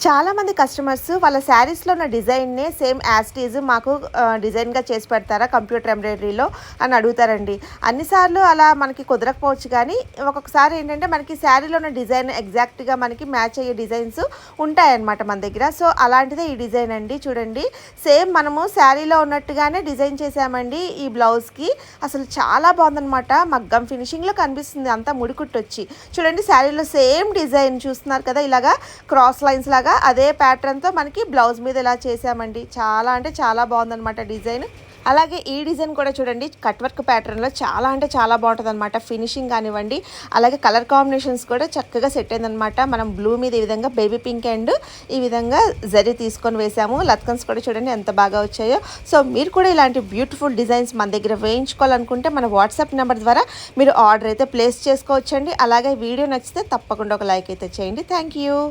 చాలామంది కస్టమర్స్ వాళ్ళ శారీస్‌లో ఉన్న డిజైన్‌నే సేమ్ యాజ్ ఇట్ ఈజ్ మాకు డిజైన్‌గా చేసి పెడతారా కంప్యూటర్ ఎంబ్రాయిడరీలో అని అడుగుతారండి. అన్నిసార్లు అలా మనకి కుదరకపోవచ్చు కానీ, ఒక్కొక్కసారి ఏంటంటే మనకి శారీలో ఉన్న డిజైన్ ఎగ్జాక్ట్‌గా మనకి మ్యాచ్ అయ్యే డిజైన్స్ ఉంటాయన్నమాట మన దగ్గర. సో, అలాంటిదే ఈ డిజైన్ అండి. చూడండి, సేమ్ మనము శారీలో ఉన్నట్టుగానే డిజైన్ చేశామండి ఈ బ్లౌజ్‌కి. అసలు చాలా బాగుందనమాట. మగ్గం ఫినిషింగ్‌లో కనిపిస్తుంది అంతా ముడికుట్టొచ్చి. చూడండి, శారీలో సేమ్ డిజైన్ చూస్తున్నారు కదా, ఇలాగా క్రాస్ లైన్స్ లాగా అదే ప్యాటర్న్‌తో మనకి బ్లౌజ్ మీద ఇలా చేసామండి. చాలా అంటే చాలా బాగుందనమాట డిజైన్. అలాగే ఈ డిజైన్ కూడా చూడండి, కట్ వర్క్ ప్యాటర్న్‌లో చాలా అంటే చాలా బాగుంటుందనమాట. ఫినిషింగ్ కానివ్వండి, అలాగే కలర్ కాంబినేషన్స్ కూడా చక్కగా సెట్ అయిందనమాట. మనం బ్లూ మీద ఈ విధంగా బేబీ పింక్ అండ్ ఈ విధంగా జరీ తీసుకొని వేసాము. లత్కన్స్ కూడా చూడండి ఎంత బాగా వచ్చాయో. సో, మీరు కూడా ఇలాంటి బ్యూటిఫుల్ డిజైన్స్ మన దగ్గర వేయించుకోవాలనుకుంటే మన వాట్సాప్ నెంబర్ ద్వారా మీరు ఆర్డర్ అయితే ప్లేస్ చేసుకోవచ్చండి. అలాగే వీడియో నచ్చితే తప్పకుండా ఒక లైక్ అయితే చేయండి. Thank you.